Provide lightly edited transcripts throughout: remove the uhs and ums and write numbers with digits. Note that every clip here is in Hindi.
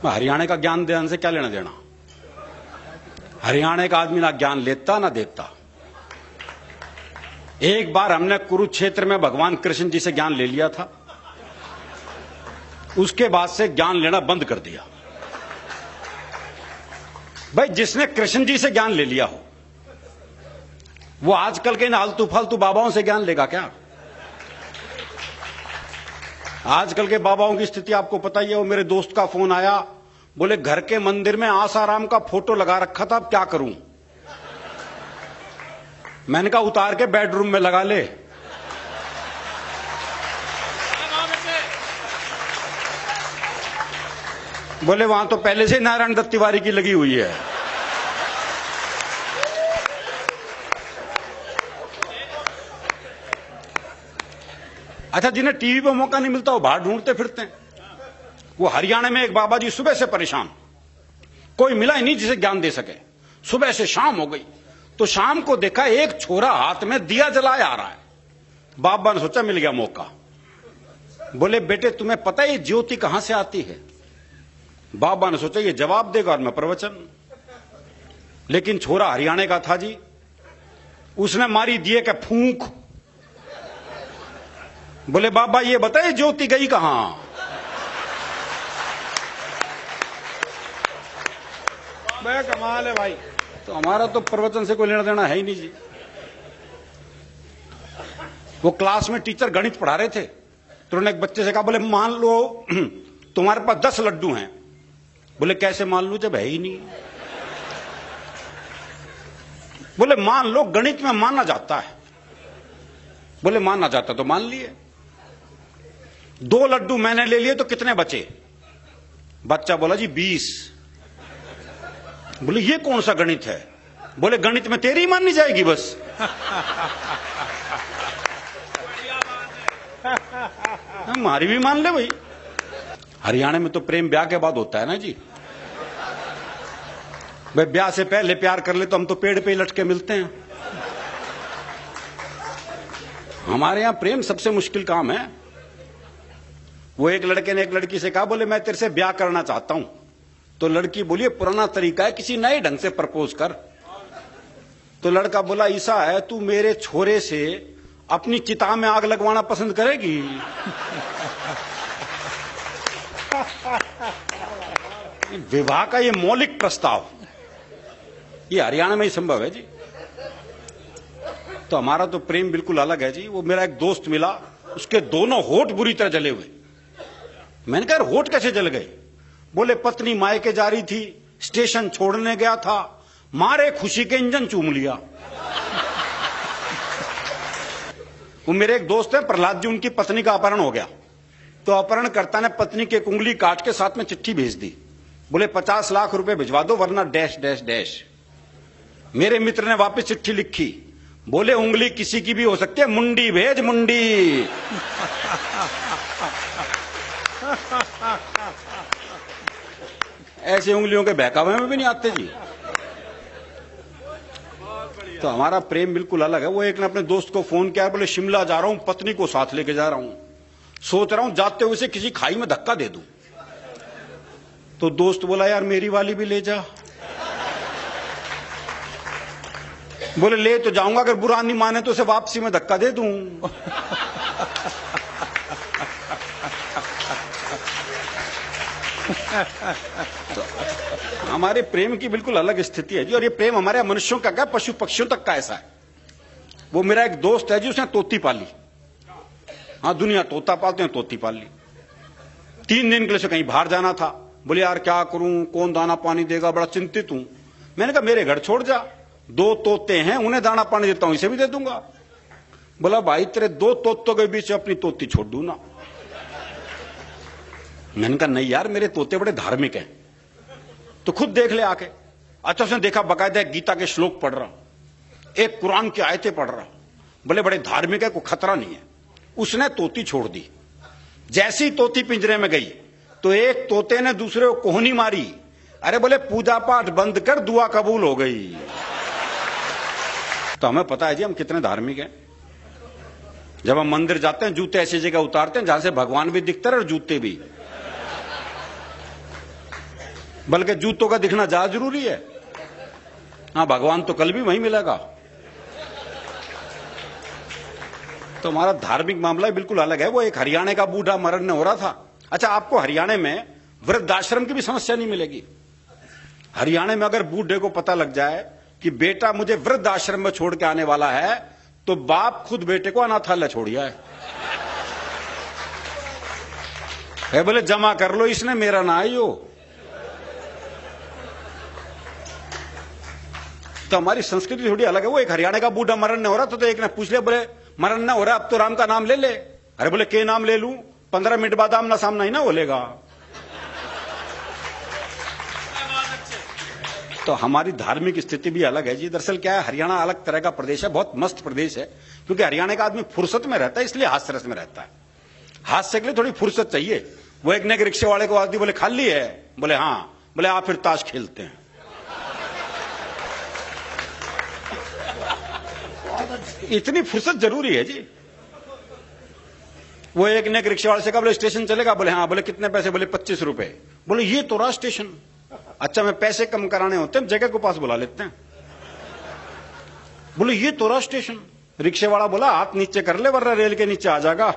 हरियाणा का ज्ञान देने से क्या लेना देना। हरियाणा का आदमी ना ज्ञान लेता ना देता। एक बार हमने कुरुक्षेत्र में भगवान कृष्ण जी से ज्ञान ले लिया था, उसके बाद से ज्ञान लेना बंद कर दिया। भाई जिसने कृष्ण जी से ज्ञान ले लिया हो वो आजकल के इन आलतू फालतू बाबाओं से ज्ञान लेगा क्या। आजकल के बाबाओं की स्थिति आपको पता ही है। वो मेरे दोस्त का फोन आया, बोले घर के मंदिर में आसाराम का फोटो लगा रखा था, अब क्या करूं। मैंने कहा उतार के बेडरूम में लगा ले। बोले वहां तो पहले से नारायण दत्त तिवारी की लगी हुई है। अच्छा, जिन्हें टीवी पे मौका नहीं मिलता वो बाहर ढूंढते फिरते हैं। वो हरियाणा में एक बाबा जी सुबह से परेशान, कोई मिला ही नहीं जिसे ज्ञान दे सके। सुबह से शाम हो गई तो शाम को देखा एक छोरा हाथ में दिया जलाए आ रहा है। बाबा ने सोचा मिल गया मौका। बोले बेटे तुम्हें पता है ये ज्योति कहां से आती है। बाबा ने सोचा ये जवाब देगा और मैं प्रवचन। लेकिन छोरा हरियाणा का था जी, उसने मारी दिए के फूंक। बोले बाबा ये बताइए ज्योति गई कहां। बे कमाल है भाई। तो हमारा तो प्रवचन से कोई लेना देना है ही नहीं जी। वो क्लास में टीचर गणित पढ़ा रहे थे तो उन्होंने एक बच्चे से कहा, बोले मान लो तुम्हारे पास 10 लड्डू हैं। बोले कैसे मान लूं जब है ही नहीं। बोले मान लो, गणित में माना जाता है। बोले माना जाता तो मान लिए। 2 लड्डू मैंने ले लिए तो कितने बचे। बच्चा बोला जी 20। बोले ये कौन सा गणित है। बोले गणित में तेरी माननी जाएगी बस। हमारी भी मान ले भाई। हरियाणा में तो प्रेम ब्याह के बाद होता है ना जी। भाई ब्याह से पहले प्यार कर ले तो हम तो पेड़ पे ही लटके मिलते हैं। हमारे यहां प्रेम सबसे मुश्किल काम है। वो एक लड़के ने एक लड़की से कहा, बोले मैं तेरे से ब्याह करना चाहता हूं। तो लड़की बोली पुराना तरीका है, किसी नए ढंग से प्रपोज कर। तो लड़का बोला ऐसा है, तू मेरे छोरे से अपनी चिता में आग लगवाना पसंद करेगी। विवाह का ये मौलिक प्रस्ताव ये हरियाणा में ही संभव है जी। तो हमारा तो प्रेम बिल्कुल अलग है जी। वो मेरा एक दोस्त मिला, उसके दोनों होठ बुरी तरह जले हुए। मैंने कहा होठ कैसे जल गए। बोले पत्नी मायके जा रही थी, स्टेशन छोड़ने गया था, मारे खुशी के इंजन चूम लिया। वो मेरे एक दोस्त है प्रहलाद जी, उनकी पत्नी का अपहरण हो गया। तो अपहरणकर्ता ने पत्नी की उंगली काट के साथ में चिट्ठी भेज दी। बोले 50 लाख रुपए भिजवा दो वरना डैश डैश डैश। मेरे मित्र ने वापस चिट्ठी लिखी, बोले उंगली किसी की भी हो सकती है, मुंडी भेज मुंडी। ऐसी उंगलियों के बहकावे में भी नहीं आते जी। तो हमारा प्रेम बिल्कुल अलग है। वो एक ने अपने दोस्त को फोन किया, बोले शिमला जा रहा हूं, पत्नी को साथ लेके जा रहा हूं, सोच रहा हूं जाते हुए से किसी खाई में धक्का दे दूं। तो दोस्त बोला यार मेरी वाली भी ले जा। बोले ले तो जाऊंगा, अगर बुरा नहीं माने तो उसे वापसी में धक्का दे दूं। तो हमारे प्रेम की बिल्कुल अलग स्थिति है जी। और ये प्रेम हमारे मनुष्यों का क्या, पशु पक्षियों तक का ऐसा है। वो मेरा एक दोस्त है जी, उसने तोती पाली। हाँ दुनिया तोता पालते हैं, तोती पाल ली। 3 दिन के लिए कहीं बाहर जाना था। बोले यार क्या करूं, कौन दाना पानी देगा, बड़ा चिंतित हूं। मैंने कहा मेरे घर छोड़ जा, 2 तोते हैं, उन्हें दाना पानी देता हूं, इसे भी दे दूंगा। बोला भाई तेरे 2 तोतों के बीच अपनी तोती छोड़ दूं ना। मैंने कहा नहीं यार मेरे तोते बड़े धार्मिक हैं, तो खुद देख ले आके। अच्छा उसने देखा बकायदा एक गीता के श्लोक पढ़ रहा, एक कुरान की आयतें पढ़ रहा। बोले बड़े धार्मिक है, कोई खतरा नहीं है। उसने तोती छोड़ दी। जैसी तोती पिंजरे में गई तो एक तोते ने दूसरे को कोहनी मारी। अरे बोले पूजा पाठ बंद कर, दुआ कबूल हो गई। तो हमें पता है जी हम कितने धार्मिक हैं। जब हम मंदिर जाते हैं जूते ऐसी जगह उतारते हैं जहां से भगवान भी दिखते रहे और जूते भी। बल्कि जूतों का दिखना ज्यादा जरूरी है। हाँ, भगवान तो कल भी वहीं मिलेगा। तो हमारा धार्मिक मामला बिल्कुल अलग है। वो एक हरियाणा का बूढ़ा मरण हो रहा था। अच्छा, आपको हरियाणा में वृद्धाश्रम की भी समस्या नहीं मिलेगी। हरियाणा में अगर बूढ़े को पता लग जाए कि बेटा मुझे वृद्धाश्रम में छोड़ के आने वाला है, तो बाप खुद बेटे को अनाथालय छोड़िया है बोले जमा कर लो, इसने मेरा ना आइयो। तो हमारी संस्कृति थोड़ी अलग है। वो एक हरियाणा का बूढ़ा मरण हो रहा था, तो एक ने पूछ लिया, बोले मरण ना हो रहा, अब तो राम का नाम ले ले। अरे बोले के नाम ले लूं? 15 मिनट बाद आमना सामना ही ना बोलेगा। तो हमारी धार्मिक स्थिति भी अलग है जी। दरअसल क्या है, हरियाणा अलग तरह का प्रदेश है, बहुत मस्त प्रदेश है, क्योंकि हरियाणा का आदमी फुर्सत में रहता है, इसलिए हास्य रस में रहता है। हास्य के लिए थोड़ी फुर्सत चाहिए। वो एक ने रिक्शे वाले को आदमी बोले खाली है? बोले हाँ। बोले आप फिर ताश खेलते हैं। इतनी फुर्सत जरूरी है जी। वो एक ने रिक्शे वाले से कहा, बोले स्टेशन चलेगा? बोले हाँ। बोले कितने पैसे? बोले 25 रुपए। बोले ये तो रहा स्टेशन। अच्छा, मैं पैसे कम कराने होते हैं, जगह को पास बुला लेते हैं। बोले ये तो रहा स्टेशन। रिक्शे वाला बोला हाथ नीचे कर ले वरना रेल के नीचे आ जाएगा।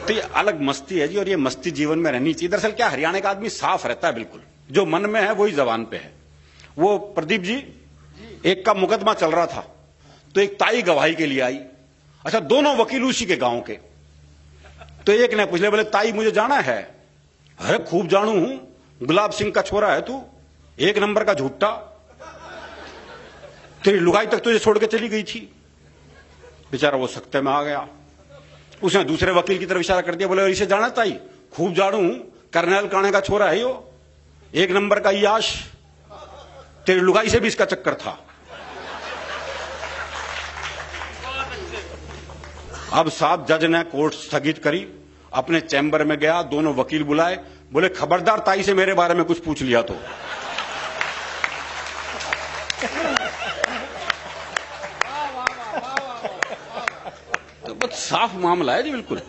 तो ये अलग मस्ती है जी, और ये मस्ती जीवन में रहनी चाहिए। दरअसल क्या, हरियाणा का आदमी साफ रहता है बिल्कुल, जो मन में है वही जबान पे है। वो प्रदीप जी, एक का मुकदमा चल रहा था, तो एक ताई गवाही के लिए आई। अच्छा, दोनों वकील उसी के गांव के। तो एक ने पूछ लिया, बोले ताई मुझे जाना है? अरे खूब जानू हूं, गुलाब सिंह का छोरा है तू, 1 नंबर का झूठा, तेरी लुगाई तक तुझे छोड़ के चली गई थी। बेचारा वो सख्ते में आ गया। उसने दूसरे वकील की तरफ इशारा कर दिया, बोले इसे जाना ताई? खूब जानू हूं, करनैल काणे का छोरा है यो, 1 नंबर का याश, तेरी लुगाई से भी इसका चक्कर था। अब साहब जज ने कोर्ट स्थगित करी, अपने चैम्बर में गया, दोनों वकील बुलाए, बोले खबरदार ताई से मेरे बारे में कुछ पूछ लिया तो बहुत साफ मामला है जी, बिल्कुल।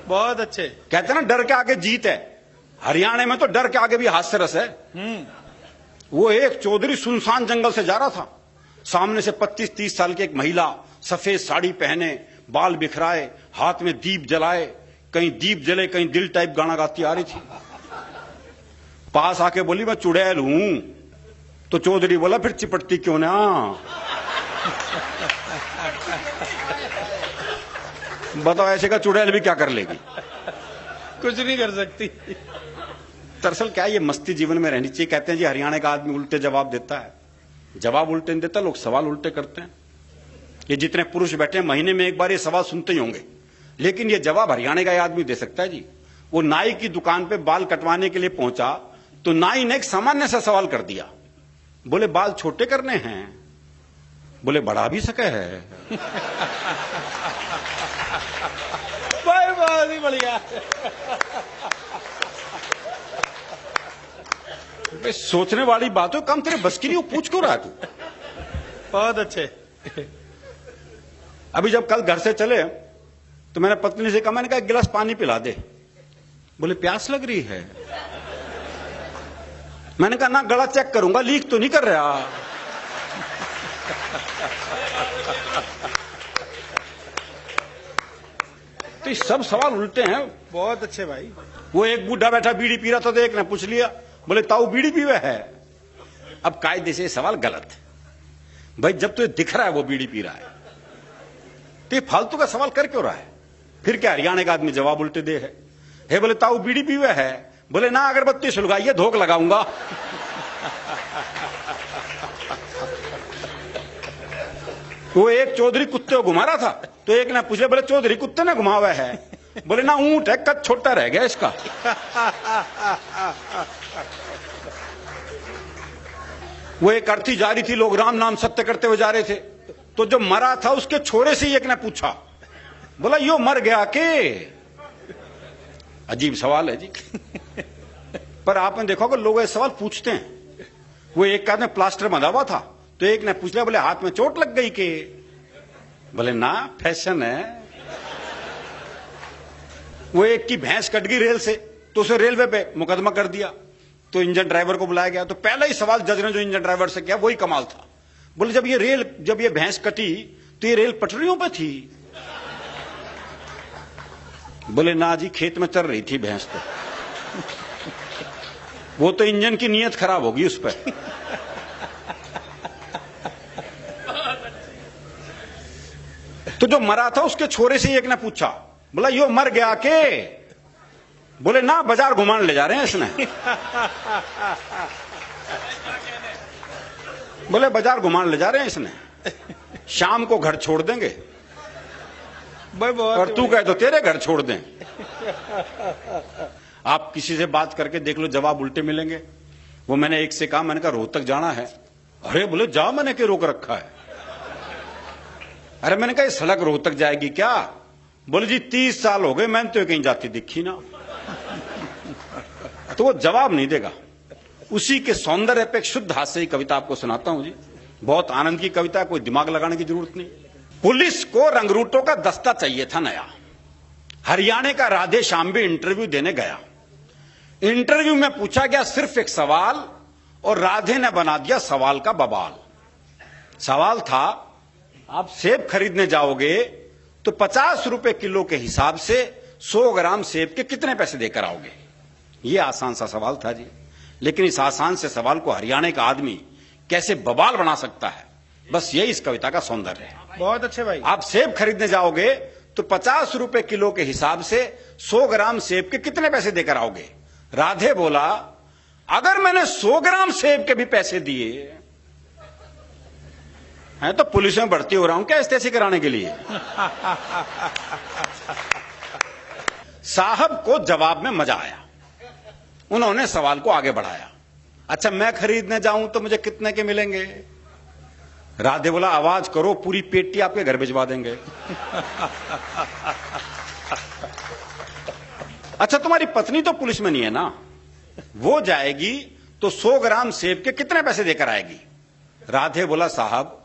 बहुत अच्छे। कहते हैं ना, डर के आगे जीत है। हरियाणा में तो डर के आगे भी हास्य रस है। वो एक चौधरी सुनसान जंगल से जा रहा था, सामने से 25-30 साल की एक महिला, सफेद साड़ी पहने, बाल बिखराए, हाथ में दीप जलाए, कहीं दीप जले कहीं दिल टाइप गाना गाती आ रही थी। पास आके बोली मैं चुड़ैल हूं। तो चौधरी बोला फिर चिपटती क्यों ना? बताओ, ऐसे का चुड़ैल भी क्या कर लेगी? कुछ नहीं कर सकती। दरअसल क्या, ये मस्ती जीवन में रहनी चाहिए। कहते हैं जी हरियाणा का आदमी उल्टे जवाब देता है। जवाब उल्टे नहीं देता, लोग सवाल उल्टे करते हैं। ये जितने पुरुष बैठे हैं, महीने में एक बार ये सवाल सुनते ही होंगे, लेकिन ये जवाब हरियाणा का आदमी दे सकता है जी। वो नाई की दुकान पे बाल कटवाने के लिए पहुंचा, तो नाई ने एक सामान्य सा सवाल कर दिया, बोले बाल छोटे करने हैं? बोले बढ़ा भी सके है। बहुत ही बढ़िया। सोचने वाली बात हो, कम तेरे बस की नहीं, वो पूछ क्यों रहा तू? बहुत अच्छे। अभी जब कल घर से चले तो मैंने पत्नी से कहा, मैंने कहा 1 गिलास पानी पिला दे। बोले प्यास लग रही है। मैंने कहा ना, गला चेक करूंगा, लीक तो नहीं कर रहा। तो ये सब सवाल उल्टे हैं। बहुत अच्छे भाई। वो एक बूढ़ा बैठा बीड़ी पी रहा था, तो एक ने पूछ लिया, बोले ताऊ बीड़ी पीवे है? अब कायदे से सवाल गलत है भाई, जब तुझे दिख रहा है वो बीड़ी पी रहा है, तो ये फालतू का सवाल कर क्यों रहा है? फिर क्या हरियाणा का आदमी जवाब उल्टे दे है। बोले ताऊ बीड़ी पीवे है? बोले ना, अगरबत्ती सुलगाइए, धोख लगाऊंगा। वो एक चौधरी कुत्ते को घुमा रहा था, तो एक ने पूछा, बोले चौधरी कुत्ते ने घुमावा है? बोले ना, ऊंट है, कद छोटा रह गया इसका। वो एक अर्थी जा रही थी, लोग राम नाम सत्य करते हुए जा रहे थे, तो जो मरा था उसके छोरे से एक ने पूछा, बोला यो मर गया के? अजीब सवाल है जी। पर आपने देखा कि लोग ये सवाल पूछते हैं। वो एक का ने प्लास्टर बंधा हुआ था, तो एक ने पूछ लिया, बोले हाथ में चोट लग गई के? बोले ना, फैशन है। वो एक की भैंस कट गई रेल से, तो उसे रेलवे पे मुकदमा कर दिया। तो इंजन ड्राइवर को बुलाया गया, तो पहला ही सवाल जज ने जो इंजन ड्राइवर से किया वही कमाल था। बोले जब ये भैंस कटी तो ये रेल पटरियों पर थी? बोले ना जी, खेत में चल रही थी भैंस। तो वो तो इंजन की नीयत खराब होगी उस पर। तो जो मरा था उसके छोरे से एक ने पूछा, बोला यो मर गया के? बोले ना, बाजार घुमाने ले जा रहे हैं इसने। बोले बाजार घुमाने ले जा रहे हैं इसने, शाम को घर छोड़ देंगे। और तू कहे तो तेरे घर छोड़ दें। आप किसी से बात करके देख लो, जवाब उल्टे मिलेंगे। वो मैंने एक से कहा, मैंने कहा रोहतक जाना है। अरे बोले जा, मैंने क्यों रोक रखा है? अरे मैंने कहा ये सड़क रोहतक जाएगी क्या? बोले जी 30 साल हो गए, मैंने तो कहीं जाती दिखी ना। तो वो जवाब नहीं देगा। उसी के सौंदर्य पे एक शुद्ध हास्य की कविता आपको सुनाता हूं जी। बहुत आनंद की कविता है, कोई दिमाग लगाने की जरूरत नहीं। पुलिस को रंगरूटों का दस्ता चाहिए था नया। हरियाणा का राधे श्याम भी इंटरव्यू देने गया। इंटरव्यू में पूछा गया सिर्फ एक सवाल, और राधे ने बना दिया सवाल का बवाल। सवाल था, आप सेब खरीदने जाओगे तो 50 रुपए किलो के हिसाब से 100 ग्राम सेब के कितने पैसे देकर आओगे? यह आसान सा सवाल था जी, लेकिन इस आसान से सवाल को हरियाणा का आदमी कैसे बवाल बना सकता है, बस यही इस कविता का सौंदर्य है। बहुत अच्छे भाई। आप सेब खरीदने जाओगे तो 50 रुपए किलो के हिसाब से 100 ग्राम सेब के कितने पैसे देकर आओगे? राधे बोला, अगर मैंने 100 ग्राम सेब के भी पैसे दिए हैं तो पुलिस में भर्ती हो रहा हूं क्या इस्तेसी कराने के लिए? साहब को जवाब में मजा आया, उन्होंने सवाल को आगे बढ़ाया। अच्छा, मैं खरीदने जाऊं तो मुझे कितने के मिलेंगे? राधे बोला, आवाज करो, पूरी पेटी आपके घर भिजवा देंगे। अच्छा, तुम्हारी पत्नी तो पुलिस में नहीं है ना, वो जाएगी तो 100 ग्राम सेब के कितने पैसे देकर आएगी? राधे बोला, साहब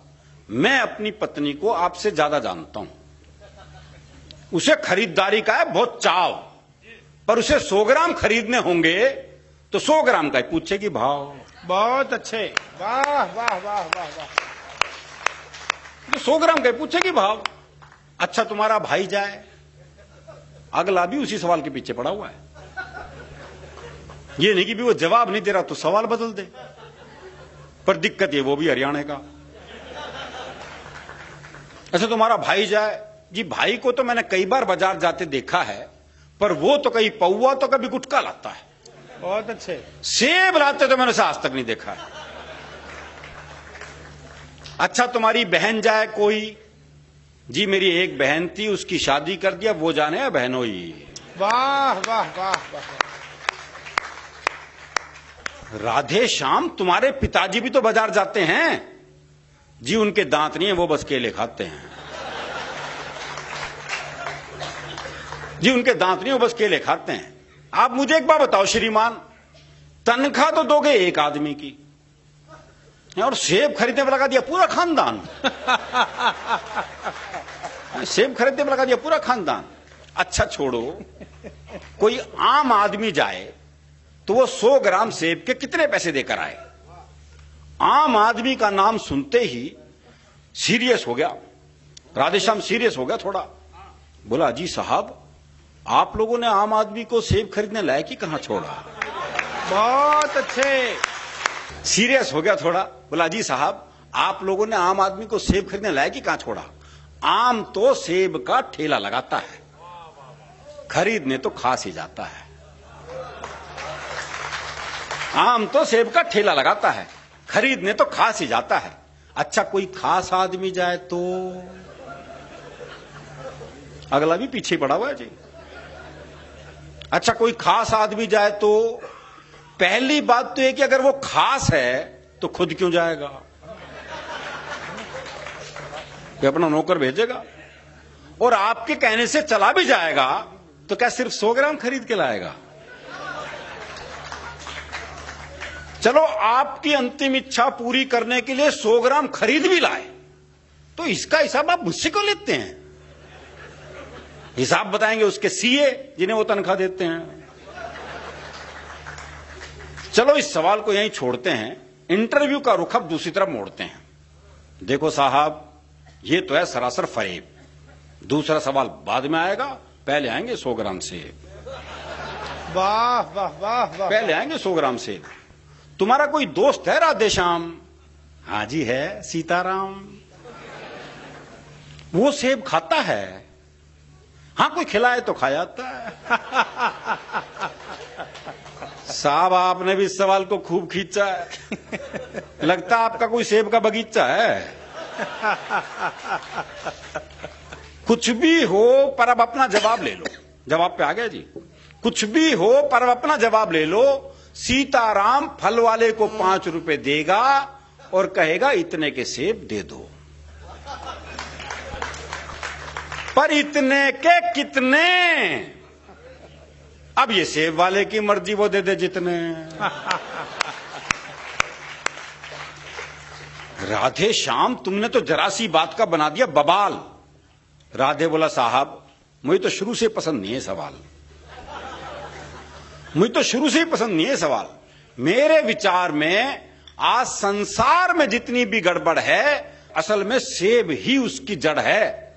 मैं अपनी पत्नी को आपसे ज्यादा जानता हूं, उसे खरीदारी का है बहुत चाव, पर उसे 100 ग्राम खरीदने होंगे तो 100 ग्राम का ही पूछेगी भाव। बहुत अच्छे, वाह वाह वाह वाह वाह। 100 ग्राम का ही पूछेगी भाव। अच्छा, तुम्हारा भाई जाए, अगला भी उसी सवाल के पीछे पड़ा हुआ है। ये नहीं कि भी वो जवाब नहीं दे रहा तो सवाल बदल दे, पर दिक्कत ये वो भी हरियाणा का। अच्छा, तुम्हारा भाई जाए जी, भाई को तो मैंने कई बार बाजार जाते देखा है, पर वो तो कहीं पौवा तो कभी गुटखा लाता है। बहुत अच्छे। सेब लाते तो मैंने उसे आज तक नहीं देखा है। अच्छा, तुम्हारी बहन जाए कोई, जी मेरी एक बहन थी, उसकी शादी कर दिया, वो जाने है बहनोई। वाह वाह वाह वाह। राधे श्याम, तुम्हारे पिताजी भी तो बाजार जाते हैं जी, उनके दांत नहीं है, वो बस केले खाते हैं जी, उनके दांत नहीं, वो बस केले खाते हैं। आप मुझे एक बात बताओ श्रीमान, तनख्वाह तो दोगे एक आदमी की, और सेब खरीदने पर लगा दिया पूरा खानदान। सेब खरीदने पर लगा दिया पूरा खानदान। अच्छा छोड़ो, कोई आम आदमी जाए तो वो 100 ग्राम सेब के कितने पैसे देकर आए? आम आदमी का नाम सुनते ही सीरियस हो गया राधेश्याम, सीरियस हो गया थोड़ा। बोला, जी साहब, आप लोगों ने आम आदमी को सेब खरीदने लायक ही कहां छोड़ा? बहुत अच्छे। सीरियस हो गया थोड़ा। बोला, जी साहब, आप लोगों ने आम आदमी को सेब खरीदने लायक ही कहां छोड़ा? आम तो सेब का ठेला लगाता है, खरीदने तो खास ही जाता है। आम तो सेब का ठेला लगाता है, खरीदने तो खास ही जाता है। अच्छा, कोई खास आदमी जाए तो? अगला भी पीछे पड़ा हुआ है जी। अच्छा, कोई खास आदमी जाए तो? पहली बात तो यह कि अगर वो खास है तो खुद क्यों जाएगा? कि अपना नौकर भेजेगा, और आपके कहने से चला भी जाएगा तो क्या सिर्फ 100 ग्राम खरीद के लाएगा? चलो, आपकी अंतिम इच्छा पूरी करने के लिए 100 ग्राम खरीद भी लाए तो इसका हिसाब आप मुझसे क्यों लेते हैं? हिसाब बताएंगे उसके सीए जिन्हें वो तनख्वाह देते हैं। चलो इस सवाल को यहीं छोड़ते हैं, इंटरव्यू का रुख अब दूसरी तरफ मोड़ते हैं। देखो साहब, ये तो है सरासर फरेब। दूसरा सवाल बाद में आएगा, पहले आएंगे 100 ग्राम सेब। वाह वाह वाह वाह। पहले आएंगे 100 ग्राम सेब। तुम्हारा कोई दोस्त है राधेश्याम? हाँ जी है, सीताराम। वो सेब खाता है? हाँ, कोई खिलाए तो खा जाता है। साहब, आपने भी इस सवाल को खूब खींचा है। लगता आपका कोई सेब का बगीचा है। कुछ भी हो पर अब अपना जवाब ले लो। जवाब पे आ गया जी। कुछ भी हो पर अब अपना जवाब ले लो। सीताराम फल वाले को 5 रुपए देगा और कहेगा इतने के सेब दे दो। पर इतने के कितने? अब ये सेब वाले की मर्जी, वो दे दे जितने। राधे श्याम, तुमने तो जरा सी बात का बना दिया बवाल। राधे बोला, साहब मुझे तो शुरू से पसंद नहीं है सवाल। मुझे तो शुरू से ही पसंद नहीं है सवाल। मेरे विचार में आज संसार में जितनी भी गड़बड़ है, असल में सेब ही उसकी जड़ है।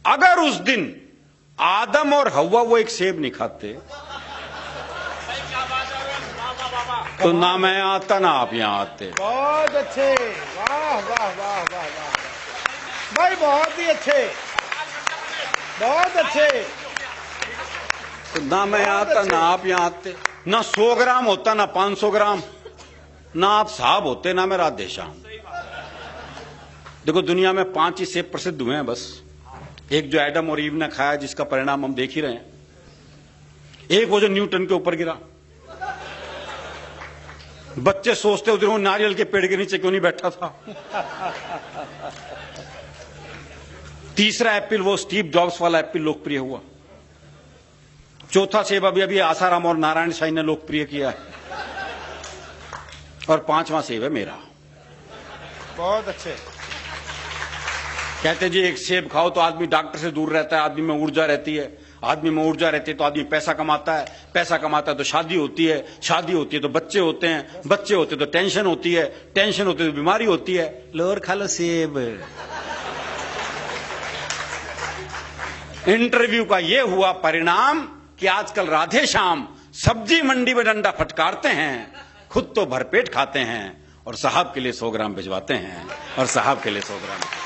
अगर उस दिन आदम और हव्वा वो एक सेब नहीं खाते तो ना मैं आता ना आप यहां आते। बहुत अच्छे, वाह वाह वाह वाह वाह भाई, बहुत ही अच्छे, बहुत अच्छे। तो ना मैं आता ना आप यहां आते। ना 100 ग्राम होता, ना 500 ग्राम, ना आप साहब होते, ना मैं राधेश्याम। देखो, दुनिया में 5 ही सेब प्रसिद्ध हुए हैं बस। एक जो एडम और ईव ने खाया, जिसका परिणाम हम देख ही रहे हैं। एक वो जो न्यूटन के ऊपर गिरा। बच्चे सोचते उधर नारियल के पेड़ के नीचे क्यों नहीं बैठा था। तीसरा एप्पल, वो स्टीव जॉब्स वाला एप्पल लोकप्रिय हुआ। चौथा सेब अभी अभी आसाराम और नारायण साईं ने लोकप्रिय किया है। और 5वां सेब है मेरा। बहुत अच्छे। कहते जी एक सेब खाओ तो आदमी डॉक्टर से दूर रहता है, आदमी में ऊर्जा रहती है, आदमी में ऊर्जा रहती है तो आदमी पैसा कमाता है, पैसा कमाता है तो शादी होती है, शादी होती है तो बच्चे होते हैं, बच्चे होते तो टेंशन होती है, टेंशन होती है तो बीमारी होती है। लो और खा लो सेब। इंटरव्यू का ये हुआ परिणाम कि आजकल राधे श्याम सब्जी मंडी में डंडा फटकारते हैं, खुद तो भरपेट खाते हैं और साहब के लिए 100 ग्राम भिजवाते हैं और साहब के लिए 100 ग्राम।